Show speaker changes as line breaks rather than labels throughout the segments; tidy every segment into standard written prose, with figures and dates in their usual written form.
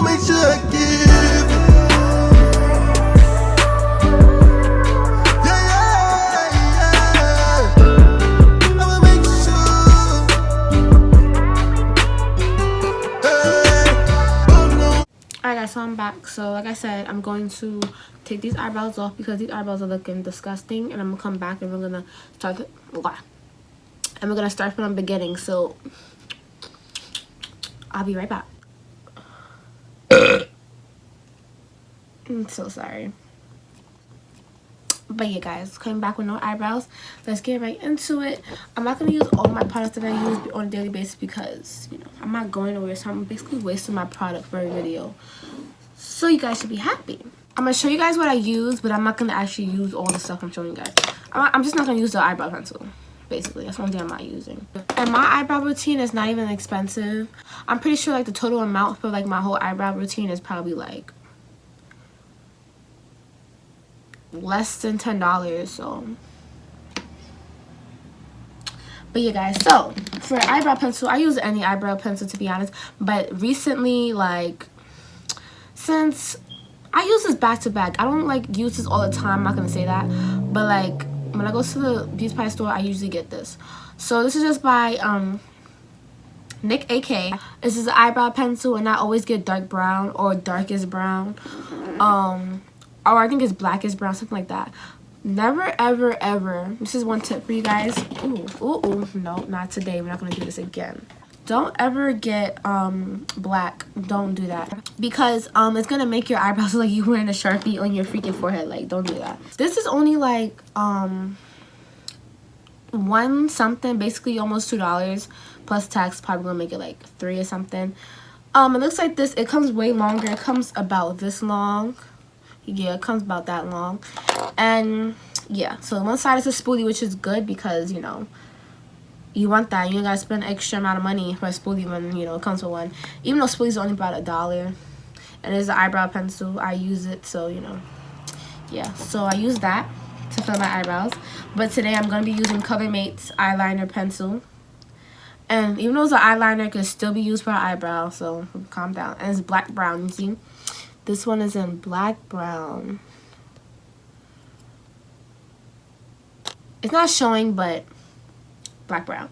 make sure I give. Yeah, yeah, yeah. I'ma make sure. Hey, oh no.
Alright guys, so I'm back. So like I said, I'm going to take these eyebrows off because these eyebrows are looking disgusting, and I'm gonna come back and we're gonna start from the beginning. So I'll be right back. I'm so sorry. But yeah guys, coming back with no eyebrows. Let's get right into it. I'm not going to use all my products that I use on a daily basis because, you know, I'm not going nowhere. So I'm basically wasting my product for a video. So you guys should be happy. I'm going to show you guys what I use, but I'm not going to actually use all the stuff I'm showing you guys. I'm just not going to use the eyebrow pencil. Basically, that's one thing I'm not using. And my eyebrow routine is not even expensive. I'm pretty sure like the total amount for like my whole eyebrow routine is probably like less than $10. So but yeah guys, so for eyebrow pencil, I use any eyebrow pencil to be honest, but recently, like, since I use this back to back, I don't like use this all the time, I'm not gonna say that, but like when I go to the beauty supply store, I usually get this. So this is just by Nick AK. This is an eyebrow pencil, and I always get dark brown or darkest brown, or I think it's blackest brown, something like that. Never ever ever, this is one tip for you guys. Ooh, no, not today. We're not gonna do this again. Don't ever get black. Don't do that because it's gonna make your eyebrows look like you wearing a Sharpie on your freaking forehead. Like, don't do that. This is only like one something, basically almost $2 plus tax. Probably gonna make it like 3 or something. It looks like this. It comes way longer. It comes about this long. Yeah, it comes about that long. And yeah, so one side is a spoolie, which is good because, you know, you want that. You gotta spend extra amount of money for a spoolie when, you know, it comes with one. Even though spoolies are only about $1. And it's an eyebrow pencil. I use it, so, you know. Yeah, so I use that to fill my eyebrows. But today I'm gonna be using ColorMate's eyeliner pencil. And even though it's an eyeliner, it can still be used for an eyebrow, so calm down. And it's black brown, you see? This one is in black brown. It's not showing, but black brown.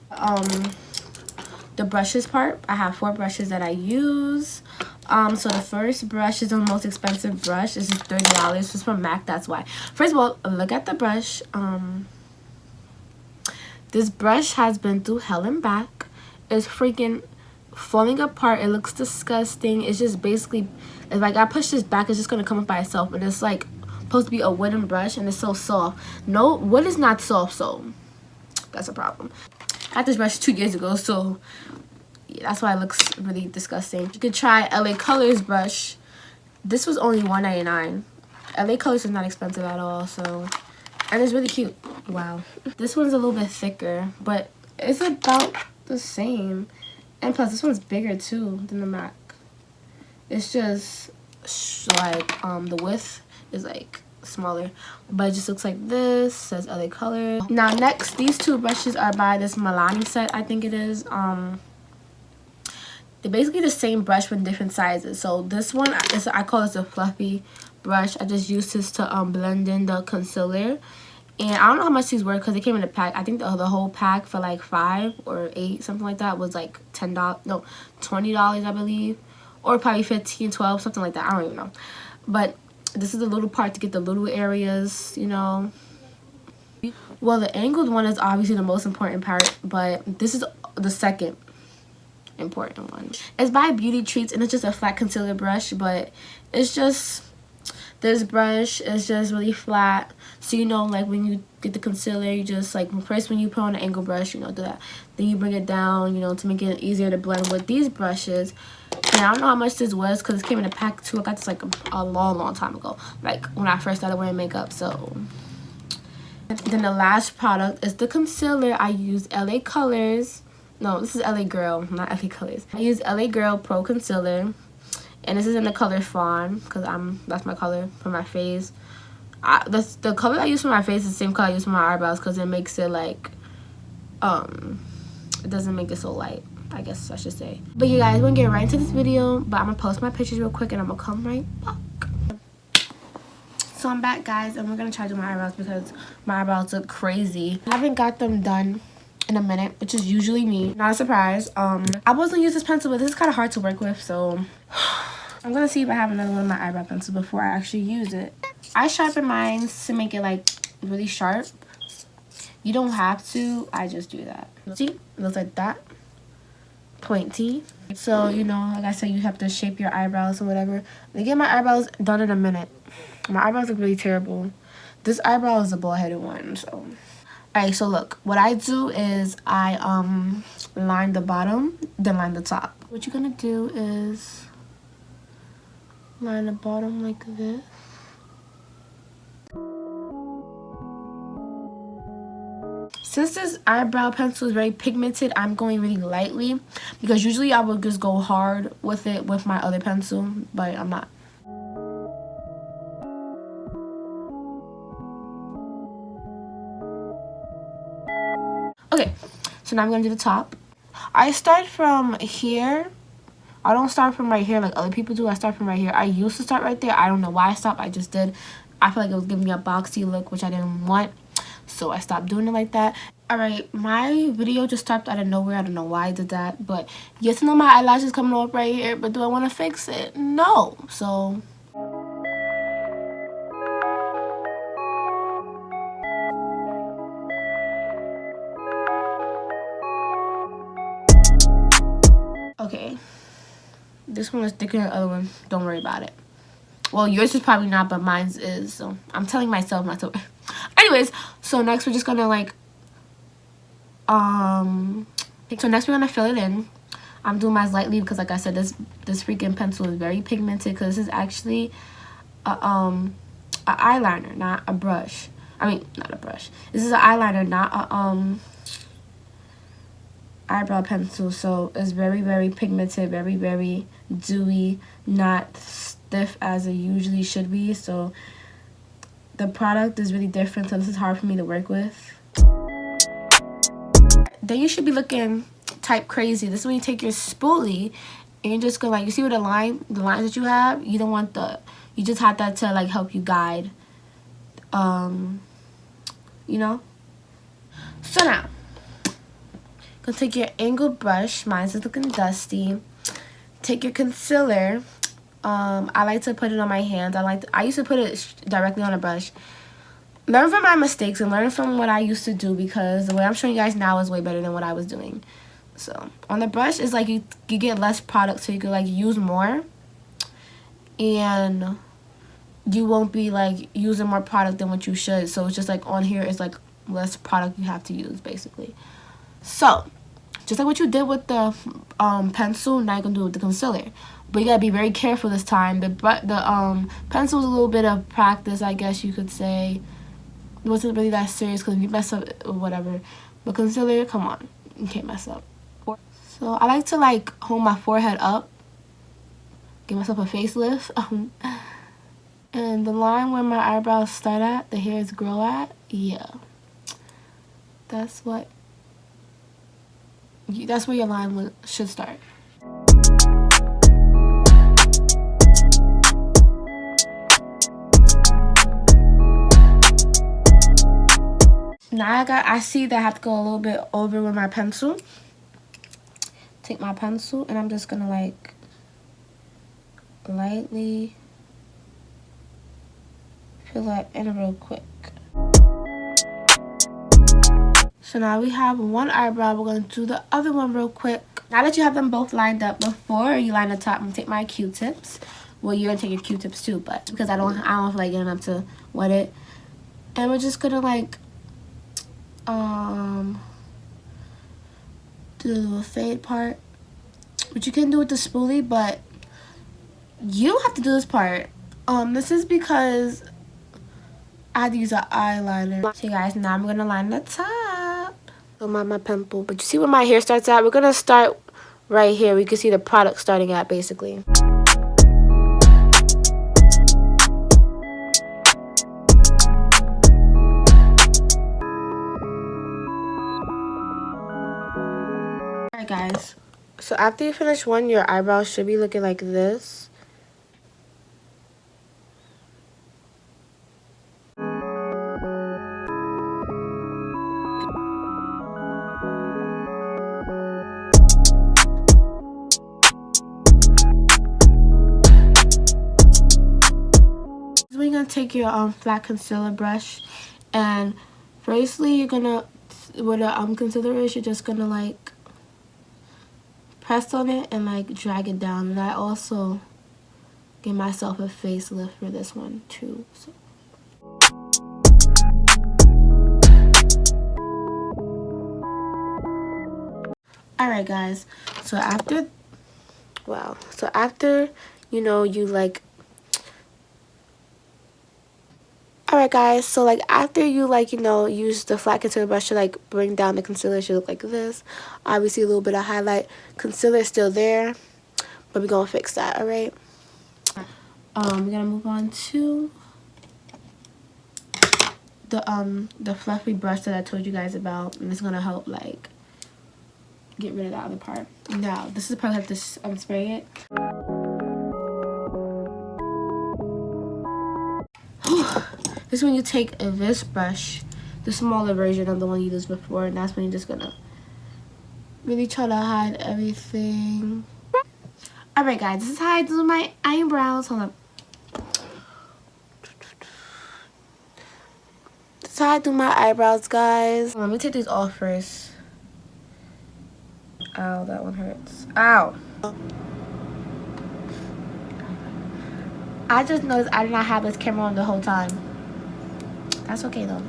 The brushes part, I have 4 brushes that I use. So the first brush is the most expensive brush. This is $30. It's from MAC, that's why. First of all, look at the brush. This brush has been through hell and back. It's freaking falling apart. It looks disgusting. It's just basically, if like I push this back, it's just gonna come up by itself. And it's like supposed to be a wooden brush, and it's so soft. No, wood is not soft, so that's a problem. I had this brush 2 years ago, so yeah, that's why it looks really disgusting. You could try LA Colors brush. This was only $1.99. LA Colors is not expensive at all, so, and it's really cute. Wow. This one's a little bit thicker, but it's about the same. And plus, this one's bigger too than the MAC. It's just like the width is like smaller, but it just looks like this. Says LA Color. Now next, these 2 brushes are by this Milani set, I think it is. They're basically the same brush but different sizes. So this one is, I call this a fluffy brush. I just used this to blend in the concealer. And I don't know how much these were because they came in a pack. I think the whole pack for like 5 or 8, something like that, was like $10, no, $20, I believe. Or probably 15, 12, something like that. I don't even know. But this is the little part to get the little areas, you know. Well, the angled one is obviously the most important part, but this is the second important one. It's by Beauty Treats, and it's just a flat concealer brush, but it's just, this brush is just really flat. So, you know, like when you get the concealer, you just like, first when you put on an angle brush, you know, do that. Then you bring it down, you know, to make it easier to blend with these brushes. And I don't know how much this was because it came in a pack too. I got this like a long time ago, like when I first started wearing makeup. So then the last product is the concealer. I use LA Colors. No, this is LA Girl, not LA Colors. I use LA Girl Pro Concealer. And this is in the color Fawn because that's my color for my face. The color I use for my face is the same color I use for my eyebrows because it makes it like, it doesn't make it so light. I guess I should say. But you guys, we're gonna get right into this video, but I'm gonna post my pictures real quick and I'm gonna come right back. So I'm back, guys, and we're gonna try to do my eyebrows because my eyebrows look crazy. I haven't got them done in a minute, which is usually me. Not a surprise. I was gonna use this pencil, but this is kind of hard to work with, so I'm gonna see if I have another one of my eyebrow pencils before I actually use it. I sharpen mine to make it like really sharp. You don't have to, I just do that. See, it looks like that. Pointy. So, you know, like I said, you have to shape your eyebrows or whatever. I get my eyebrows done in a minute. My eyebrows look really terrible. This eyebrow is a bald-headed one, so. Alright, so look, what I do is I line the bottom, then line the top. What you're gonna do is line the bottom like this. Since this eyebrow pencil is very pigmented, I'm going really lightly because usually I would just go hard with it with my other pencil, but I'm not. Okay, so now I'm gonna do the top. I start from here. I don't start from right here like other people do. I start from right here. I used to start right there. I don't know why I stopped. I just did. I feel like it was giving me a boxy look, which I didn't want. So I stopped doing it like that. Alright, my video just stopped out of nowhere. I don't know why I did that. But yes, I know my eyelash is coming up right here. But do I want to fix it? No. So okay. This one is thicker than the other one. Don't worry about it. Well, yours is probably not, but mine's is. So I'm telling myself not to. Anyways, so next we're just gonna like so next we're gonna fill it in. I'm doing mine lightly because like I said, this freaking pencil is very pigmented because this is actually a eyeliner, not a brush. I mean, not a brush. This is an eyeliner, not a eyebrow pencil. So it's very, very pigmented, very, very dewy, not stiff as it usually should be. So the product is really different, so this is hard for me to work with. Then you should be looking type crazy. This is when you take your spoolie and you're just gonna like, you see where the lines that you have, you don't want you just have that to like help you guide, you know. So now gonna take your angled brush. Mine's is looking dusty. Take your concealer. I like to put it on my hands. I used to put it directly on a brush. Learn from my mistakes and learn from what I used to do because the way I'm showing you guys now is way better than what I was doing. So on the brush is like you get less product, so you can like use more, and you won't be like using more product than what you should. So it's just like on here is like less product you have to use basically. So just like what you did with the pencil, now you're gonna do it with the concealer. But you gotta be very careful this time. The pencil was a little bit of practice, I guess you could say. It wasn't really that serious because if you mess up or whatever. But concealer, come on, you can't mess up. So I like to like hold my forehead up, give myself a facelift. And the line where my eyebrows start at, the hairs grow at, yeah, that's where your line should start. Now I see that I have to go a little bit over with my pencil. Take my pencil and I'm just gonna like lightly fill that in real quick. So now we have one eyebrow. We're gonna do the other one real quick. Now that you have them both lined up, before you line the top, I'm gonna take my Q-tips. Well, you're gonna take your Q-tips too, but because I don't feel like getting up to wet it. And we're just gonna like do the little fade part, which you can do with the spoolie, but you don't have to do this part. This is because I had to use an eyeliner. So guys, now I'm gonna line the top. So my pimple, but you see where my hair starts at? We're gonna start right here. We can see the product starting at basically. Alright guys, So after you finish one, your eyebrows should be looking like this. We're gonna take your flat concealer brush, and firstly you're gonna, with the concealer is, you're just gonna like press on it and like drag it down. And I also give myself a facelift for this one too. So. Alright guys, so after you know you like, alright guys, so like after you like, you know, use the flat concealer brush to like bring down the concealer, it should look like this. Obviously a little bit of highlight, concealer is still there, but we're gonna fix that. Alright, we're gonna move on to the fluffy brush that I told you guys about, and it's gonna help like get rid of that other part. Now this is the part I have to spray it. This is when you take this brush, the smaller version of the one you used before, and that's when you're just gonna really try to hide everything. Alright guys, this is how I do my eyebrows. Hold on. This is how I do my eyebrows, guys. Let me take these off first. Ow, that one hurts. Ow. I just noticed I did not have this camera on the whole time. That's okay though.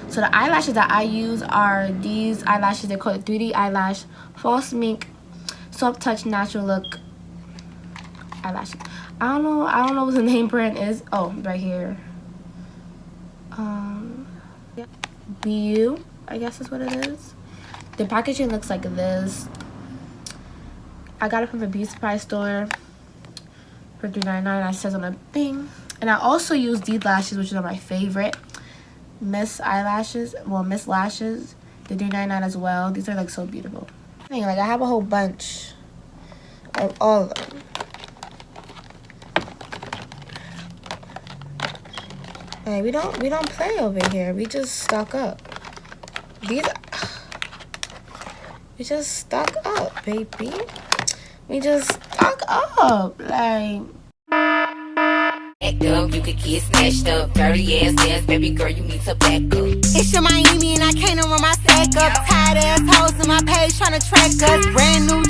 So the eyelashes that I use are these eyelashes. They're called 3D eyelash false mink soft touch natural look eyelashes. I don't know what the name brand is. Oh, right here. Yeah. BU, I guess is what it is. The packaging looks like this. I got it from the Beauty Supply store for $3.99. It says on the thing. And I also use these lashes, which are my favorite. Miss Lashes. They're $3.99 as well. These are like so beautiful. Like I have a whole bunch of all of them. Like we don't play over here. We just stock up. We just stock up, baby. We just stock up, like.
Act up, you could get snatched up. Dirty ass, baby girl, you need to back up. It's your Miami and I can't run my sack up. Tired ass hoes on my page trying to track us. Brand new.